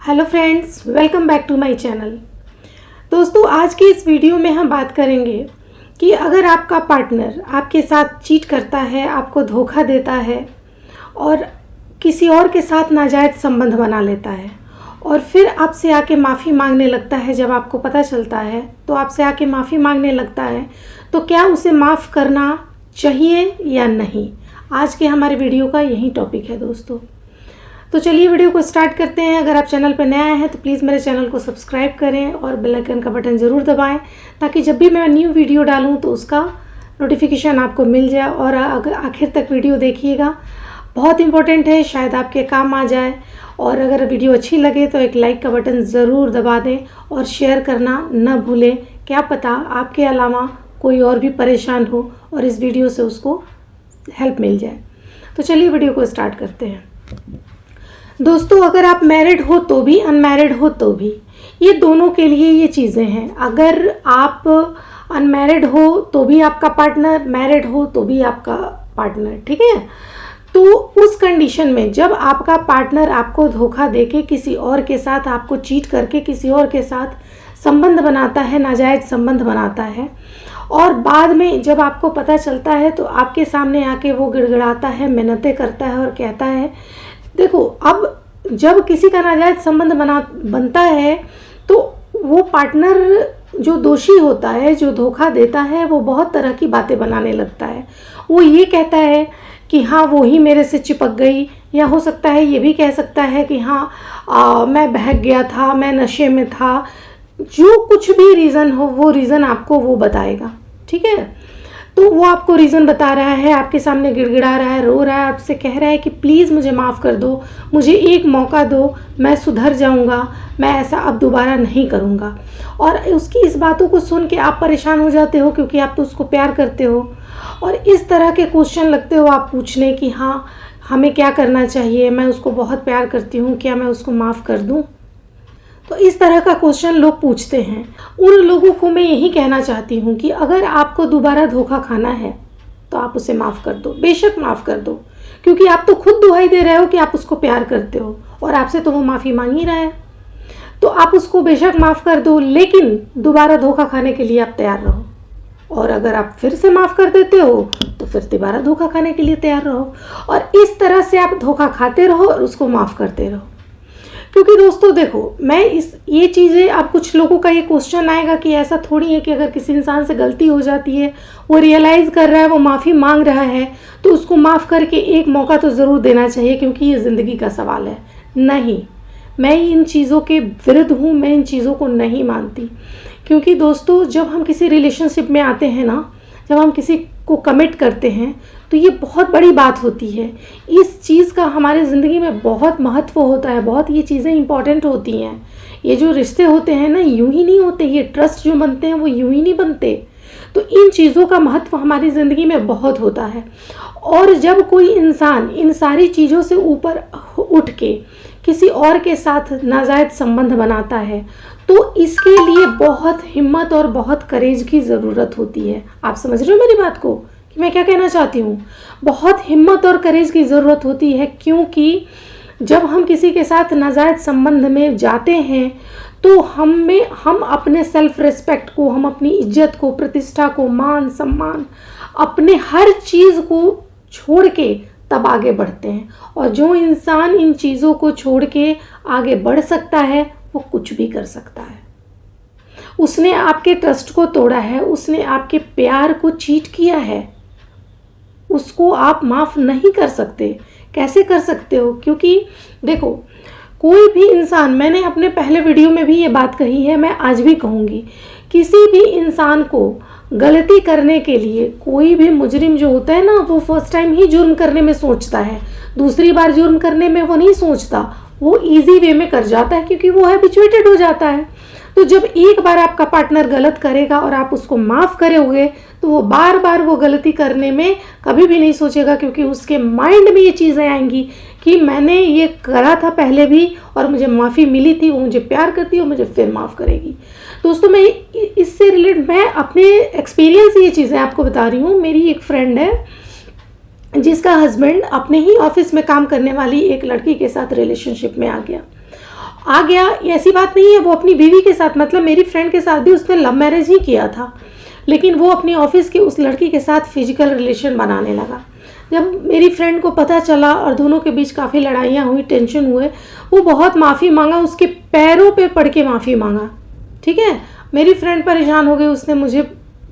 Hello friends, welcome back to my channel. दोस्तों, आज की इस वीडियो में हम बात करेंगे कि अगर आपका पार्टनर आपके साथ चीट करता है, आपको धोखा देता है और किसी और के साथ नाजायज़ संबंध बना लेता है और फिर आपसे आके माफ़ी मांगने लगता है, जब आपको पता चलता है तो आपसे आके माफ़ी मांगने लगता है, तो क्या उसे माफ़ करना चाहिए या नहीं? आज के हमारे वीडियो का यही टॉपिक है दोस्तों। तो चलिए वीडियो को स्टार्ट करते हैं। अगर आप चैनल पर नए आए हैं तो प्लीज़ मेरे चैनल को सब्सक्राइब करें और बेल आइकन का बटन ज़रूर दबाएं, ताकि जब भी मैं न्यू वीडियो डालूं तो उसका नोटिफिकेशन आपको मिल जाए। और अगर आखिर तक वीडियो देखिएगा, बहुत इंपॉर्टेंट है, शायद आपके काम आ जाए। और अगर वीडियो अच्छी लगे तो एक लाइक का बटन ज़रूर दबा दें और शेयर करना न भूलें। क्या पता आपके अलावा कोई और भी परेशान हो और इस वीडियो से उसको हेल्प मिल जाए। तो चलिए वीडियो को स्टार्ट करते हैं। दोस्तों, अगर आप मैरिड हो तो भी, अनमैरिड हो तो भी, ये दोनों के लिए ये चीज़ें हैं। अगर आप अनमैरिड हो तो भी आपका पार्टनर, मैरिड हो तो भी आपका पार्टनर, ठीक है। तो उस कंडीशन में जब आपका पार्टनर आपको धोखा देके किसी और के साथ, आपको चीट करके किसी और के साथ संबंध बनाता है, नाजायज़ संबंध बनाता है, और बाद में जब आपको पता चलता है तो आपके सामने आके वो गिड़गिड़ाता है, मिन्नतें करता है और कहता है, देखो, अब जब किसी का नाजायज़ संबंध बनता है तो वो पार्टनर जो दोषी होता है, जो धोखा देता है, वो बहुत तरह की बातें बनाने लगता है। वो ये कहता है कि हाँ, वो ही मेरे से चिपक गई, या हो सकता है ये भी कह सकता है कि हाँ, मैं बहक गया था, मैं नशे में था। जो कुछ भी रीज़न हो, वो रीज़न आपको वो बताएगा, ठीक है। तो वो आपको रीज़न बता रहा है, आपके सामने गिड़गिड़ा रहा है, रो रहा है, आपसे कह रहा है कि प्लीज़ मुझे माफ़ कर दो, मुझे एक मौका दो, मैं सुधर जाऊंगा, मैं ऐसा अब दोबारा नहीं करूंगा। और उसकी इस बातों को सुन के आप परेशान हो जाते हो, क्योंकि आप तो उसको प्यार करते हो। और इस तरह के क्वेश्चन लगते हो आप पूछने कि हाँ, हमें क्या करना चाहिए, मैं उसको बहुत प्यार करती हूँ, क्या मैं उसको माफ़ कर दूँ? तो इस तरह का क्वेश्चन लोग पूछते हैं। उन लोगों को मैं यही कहना चाहती हूँ कि अगर आपको दोबारा धोखा खाना है तो आप उसे माफ़ कर दो, बेशक माफ़ कर दो, क्योंकि आप तो खुद दुहाई दे रहे हो कि आप उसको प्यार करते हो और आपसे तो वो माफ़ी मांग ही रहा है। तो आप उसको बेशक माफ़ कर दो, लेकिन दोबारा धोखा खाने के लिए आप तैयार रहो। और अगर आप फिर से माफ़ कर देते हो तो फिर दोबारा धोखा खाने के लिए तैयार रहो। और इस तरह से आप धोखा खाते रहो और उसको माफ़ करते रहो। क्योंकि दोस्तों देखो, ये चीज़ें, अब कुछ लोगों का ये क्वेश्चन आएगा कि ऐसा थोड़ी है कि अगर किसी इंसान से गलती हो जाती है, वो रियलाइज़ कर रहा है, वो माफ़ी मांग रहा है, तो उसको माफ़ करके एक मौका तो ज़रूर देना चाहिए, क्योंकि ये ज़िंदगी का सवाल है। नहीं, मैं इन चीज़ों के विरुद्ध हूँ, मैं इन चीज़ों को नहीं मानती। क्योंकि दोस्तों, जब हम किसी रिलेशनशिप में आते हैं ना, जब हम किसी को कमिट करते हैं, तो ये बहुत बड़ी बात होती है। इस चीज़ का हमारे ज़िंदगी में बहुत महत्व होता है, बहुत ये चीज़ें इंपॉर्टेंट होती हैं। ये जो रिश्ते होते हैं ना, यूं ही नहीं होते, ये ट्रस्ट जो बनते हैं वो यूं ही नहीं बनते। तो इन चीज़ों का महत्व हमारी ज़िंदगी में बहुत होता है। और जब कोई इंसान इन सारी चीज़ों से ऊपर उठ के किसी और के साथ नाजायज़ संबंध बनाता है, तो इसके लिए बहुत हिम्मत और बहुत करेज की ज़रूरत होती है। आप समझ रहे हो मेरी बात को कि मैं क्या कहना चाहती हूँ? बहुत हिम्मत और करेज की ज़रूरत होती है, क्योंकि जब हम किसी के साथ नाजायज़ संबंध में जाते हैं तो हम अपने सेल्फ रिस्पेक्ट को, हम अपनी इज्जत को, प्रतिष्ठा को, मान सम्मान, अपने हर चीज़ को छोड़ के तब आगे बढ़ते हैं। और जो इंसान इन चीज़ों को छोड़ के आगे बढ़ सकता है, वो कुछ भी कर सकता है। उसने आपके ट्रस्ट को तोड़ा है, उसने आपके प्यार को चीट किया है, उसको आप माफ़ नहीं कर सकते। कैसे कर सकते हो? क्योंकि देखो, कोई भी इंसान, मैंने अपने पहले वीडियो में भी ये बात कही है, मैं आज भी कहूँगी, किसी भी इंसान को गलती करने के लिए, कोई भी मुजरिम जो होता है ना, वो फर्स्ट टाइम ही जुर्म करने में सोचता है, दूसरी बार जुर्म करने में वो नहीं सोचता, वो इजी वे में कर जाता है, क्योंकि वो हैबिचुएटेड हो जाता है। तो जब एक बार आपका पार्टनर गलत करेगा और आप उसको माफ़ करोगे, तो वो बार बार वो गलती करने में कभी भी नहीं सोचेगा, क्योंकि उसके माइंड में ये चीज़ें आएंगी कि मैंने ये करा था पहले भी और मुझे माफ़ी मिली थी, वो मुझे प्यार करती है और मुझे फिर माफ़ करेगी। दोस्तों, मैं इससे रिलेटेड, मैं अपने एक्सपीरियंस से ये चीज़ें आपको बता रही हूँ। मेरी एक फ्रेंड है जिसका हस्बैंड अपने ही ऑफिस में काम करने वाली एक लड़की के साथ रिलेशनशिप में आ गया। आ गया। ऐसी बात नहीं है, वो अपनी बीवी के साथ, मतलब मेरी फ्रेंड के साथ भी उसने लव मैरिज ही किया था, लेकिन वो अपनी ऑफिस की उस लड़की के साथ फिजिकल रिलेशन बनाने लगा। जब मेरी फ्रेंड को पता चला और दोनों के बीच काफ़ी लड़ाइयाँ हुई, टेंशन हुए, वो बहुत माफ़ी मांगा, उसके पैरों पे पड़ के माफ़ी मांगा। ठीक है, मेरी फ्रेंड परेशान हो गई, उसने मुझे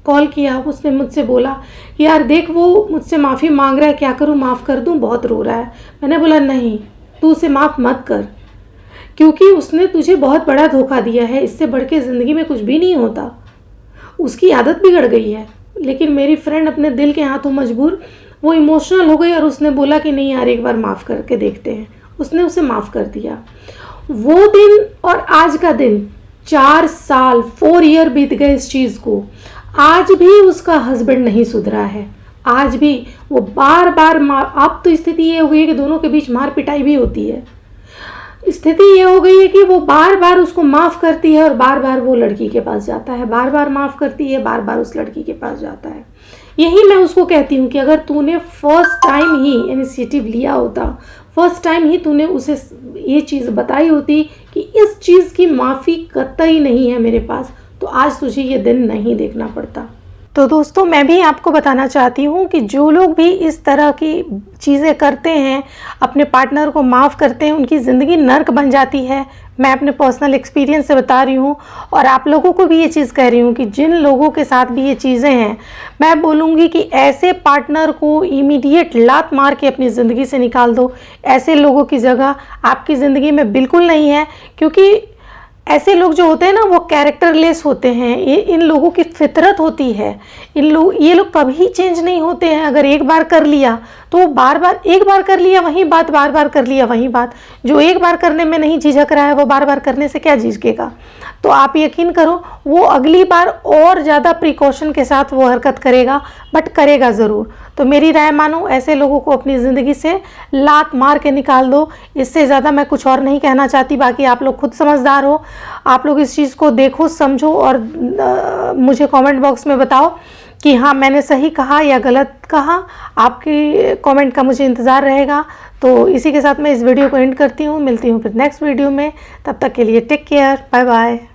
कॉल किया, उसने मुझसे बोला कि यार देख वो मुझसे माफ़ी मांग रहा है, क्या करूँ, माफ़ कर दूँ, बहुत रो रहा है। मैंने बोला नहीं, तू उसे माफ़ मत कर, क्योंकि उसने तुझे बहुत बड़ा धोखा दिया है, इससे बढ़ के ज़िंदगी में कुछ भी नहीं होता। उसकी आदत बिगड़ गई है। लेकिन मेरी फ्रेंड अपने दिल के हाथों मजबूर, वो इमोशनल हो गई और उसने बोला कि नहीं यार, एक बार माफ़ करके देखते हैं। उसने उसे माफ़ कर दिया। वो दिन और आज का दिन, 4 साल 4 ईयर बीत गए इस चीज़ को। आज भी उसका हस्बैंड नहीं सुधरा है। आज भी वो बार बार अब तो स्थिति ये हो गई है कि दोनों के बीच मार पिटाई भी होती है। स्थिति ये हो गई है कि वो बार बार उसको माफ़ करती है और बार बार वो लड़की के पास जाता है, बार बार माफ़ करती है, बार बार उस लड़की के पास जाता है। यही मैं उसको कहती हूँ कि अगर तूने फर्स्ट टाइम ही इनिशिएटिव लिया होता, फर्स्ट टाइम ही तूने उसे ये चीज़ बताई होती कि इस चीज़ की माफ़ी कतई नहीं है मेरे पास, तो आज तुझे ये दिन नहीं देखना पड़ता। तो दोस्तों, मैं भी आपको बताना चाहती हूँ कि जो लोग भी इस तरह की चीज़ें करते हैं, अपने पार्टनर को माफ़ करते हैं, उनकी ज़िंदगी नर्क बन जाती है। मैं अपने पर्सनल एक्सपीरियंस से बता रही हूँ और आप लोगों को भी ये चीज़ कह रही हूँ कि जिन लोगों के साथ भी ये चीज़ें हैं, मैं बोलूँगी कि ऐसे पार्टनर को इमीडिएट लात मार के अपनी ज़िंदगी से निकाल दो। ऐसे लोगों की जगह आपकी ज़िंदगी में बिल्कुल नहीं है, क्योंकि ऐसे लोग जो होते हैं ना, वो कैरेक्टरलेस होते हैं। ये इन लोगों की फितरत होती है। ये लोग कभी चेंज नहीं होते हैं। अगर एक बार कर लिया तो बार बार, एक बार कर लिया वही बात, बार बार कर लिया वही बात। जो एक बार करने में नहीं झिझक रहा है, वो बार बार करने से क्या झिझकेगा। तो आप यकीन करो, वो अगली बार और ज़्यादा प्रिकॉशन के साथ वो हरकत करेगा, बट करेगा ज़रूर। तो मेरी राय मानो, ऐसे लोगों को अपनी ज़िंदगी से लात मार के निकाल दो। इससे ज़्यादा मैं कुछ और नहीं कहना चाहती। बाकी आप लोग खुद समझदार हो, आप लोग इस चीज़ को देखो, समझो और मुझे कमेंट बॉक्स में बताओ कि हाँ, मैंने सही कहा या गलत कहा। आपके कमेंट का मुझे इंतज़ार रहेगा। तो इसी के साथ मैं इस वीडियो को एंड करती हूँ। मिलती हूँ फिर नेक्स्ट वीडियो में। तब तक के लिए टेक केयर, बाय बाय।